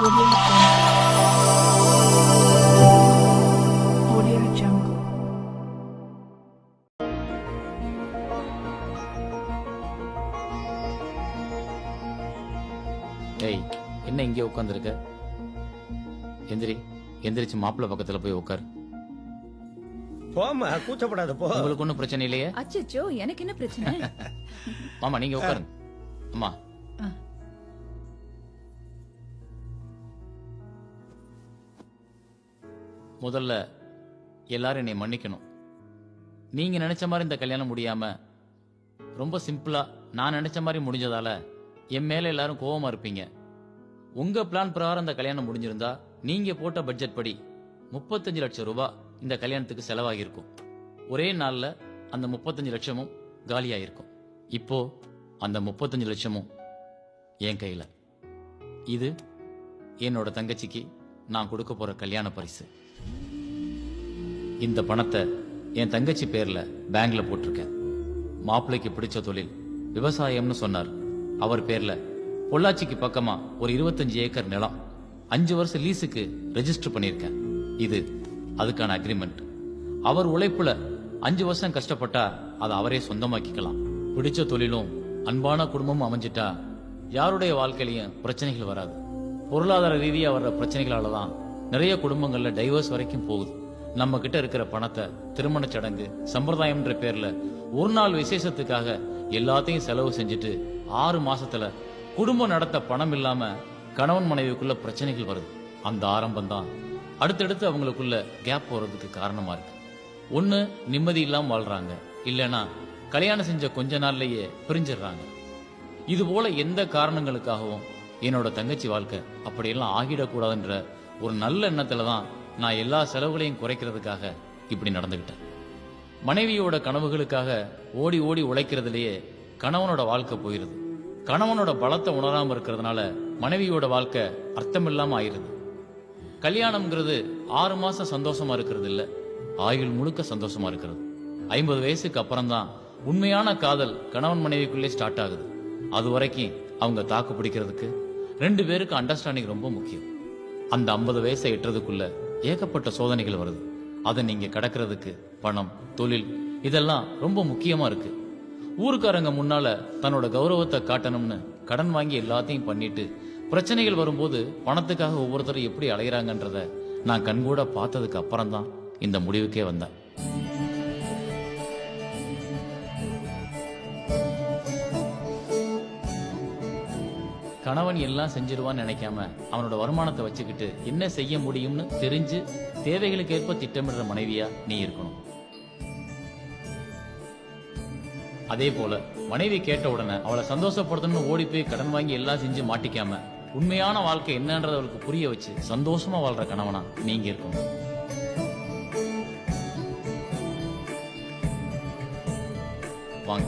Audio Jungle. ஏய், என்ன இங்கே உட்காந்துருக்க? எந்திரிச்சு மாப்பிள்ளை பக்கத்துல போய் உட்காரு. போமா, கூச்சப்படாத போ. உங்களுக்கு ஒன்றும் பிரச்சனை இல்லையே? அச்சச்சோ, எனக்கு என்ன பிரச்சனை? மாமா நீங்க உட்காருங்க. அம்மா முதல்ல எல்லாரும் என்னை மன்னிக்கணும். நீங்க நினைச்ச மாதிரி இந்த கல்யாணம் முடியாம ரொம்ப சிம்பிளா நான் நினைச்ச மாதிரி முடிஞ்சதால என் மேல எல்லாரும் கோவமா இருப்பீங்க. உங்க பிளான் பிரகாரம் இந்த கல்யாணம் முடிஞ்சிருந்தா நீங்க போட்ட பட்ஜெட் படி 35 லட்சம் ரூபாய் இந்த கல்யாணத்துக்கு செலவாகியிருக்கும். ஒரே நாள்ல அந்த 35 லட்சமும் காலியாயிருக்கும். இப்போ அந்த 35 லட்சமும் என் கையில. இது என்னோட தங்கச்சிக்கு நான் கொடுக்க போற கல்யாண பரிசு. இந்த பணத்தை என் தங்கச்சி பேர்ல பேங்க்ல போட்டிருக்கேன். மாப்பிள்ளைக்கு பிடிச்ச தொழில் விவசாயம்னு சொன்னார். அவர் பேர்ல பொள்ளாச்சிக்கு பக்கமா ஒரு 25 ஏக்கர் நிலம் 5 வருஷம் லீஸுக்கு ரெஜிஸ்டர் பண்ணியிருக்கேன். இது அதுக்கான அக்ரிமெண்ட். அவர் உழைப்புல 5 வருஷம் கஷ்டப்பட்டா அதை அவரே சொந்தமாக்கிக்கலாம். பிடிச்ச தொழிலும் அன்பான குடும்பமும் அமைஞ்சிட்டா யாருடைய வாழ்க்கையிலையும் பிரச்சனைகள் வராது. பொருளாதார ரீதியா வர்ற பிரச்சனைகளால தான் நிறைய குடும்பங்கள்ல டைவர்ஸ் வரைக்கும் போகுது. நம்ம கிட்ட இருக்கிற பணத்தை திருமண சடங்கு சம்பிரதாயம்ன்ற பேர்ல ஒரு நாள் விசேஷத்துக்காக எல்லாத்தையும் செலவு செஞ்சுட்டு 6 மாசத்துல குடும்பம் நடத்த பணம் இல்லாம கணவன் மனைவிக்குள்ள பிரச்சனைகள் வருது. அந்த ஆரம்பம் தான் அடுத்தடுத்து அவங்களுக்குள்ள கேப் போறதுக்கு காரணமா இருக்கு. ஒண்ணு நிம்மதி இல்லாம வாழ்றாங்க, இல்லைன்னா கல்யாணம் செஞ்ச கொஞ்ச நாள்லயே பிரிஞ்சிடுறாங்க. இது போல எந்த காரணங்களுக்காகவும் என்னோட தங்கச்சி வாழ்க்கை அப்படியெல்லாம் ஆகிடக்கூடாதுன்ற ஒரு நல்ல எண்ணத்துல தான் நான் எல்லா செலவுகளையும் குறைக்கிறதுக்காக இப்படி நடந்துகிட்டேன். மனைவியோட கனவுகளுக்காக ஓடி ஓடி உழைக்கிறதுலயே கணவனோட வாழ்க்கை போயிருது. கணவனோட பலத்தை உணராம இருக்கிறதுனால மனைவியோட வாழ்க்கை அர்த்தமில்லாம ஆயிருது. கல்யாணம்ங்கிறது 6 மாசம் சந்தோஷமா இருக்கிறது இல்ல, ஆயுள் முழுக்க சந்தோஷமா இருக்கிறது. 50 வயசுக்கு அப்புறம் தான் உண்மையான காதல் கணவன் மனைவிக்குள்ளே ஸ்டார்ட் ஆகுது. அது வரைக்கும் அவங்க தாக்கு பிடிக்கிறதுக்கு 2 பேருக்கு அண்டர்ஸ்டாண்டிங் ரொம்ப முக்கியம். அந்த 50 வயசை எட்டுறதுக்குள்ள ஏகப்பட்ட சோதனைகள் வருது. அதை நீங்க கடக்கிறதுக்கு பணம், தொழில் இதெல்லாம் ரொம்ப முக்கியமா இருக்கு. ஊருக்காரங்க முன்னால தன்னோட கௌரவத்தை காட்டணும்னு கடன் வாங்கி எல்லாத்தையும் பண்ணிட்டு பிரச்சனைகள் வரும்போது பணத்துக்காக ஒவ்வொருத்தரும் எப்படி அலைகிறாங்கன்றத நான் கண்கூட பார்த்ததுக்கு அப்புறம் தான் இந்த முடிவுக்கே வந்தேன். கணவன் எல்லாம் செஞ்சிருவான்னு நினைக்காம அவனோட வருமானத்தை வச்சுக்கிட்டு என்ன செய்ய முடியும்னு தெரிஞ்சு தேவைகளுக்கு ஏற்ப திட்டமிடுற மனைவியா நீ இருக்கணும். அதே போல மனைவி கேட்ட உடனே அவளை சந்தோஷப்படுத்தணும்னு ஓடி போய் கடன் வாங்கி எல்லாம் செஞ்சு மாட்டிக்காம உண்மையான வாழ்க்கை என்னன்றத அவளுக்கு புரிய வச்சு சந்தோஷமா வாழ்ற கணவனா நீங்க இருக்கணும். வாங்க.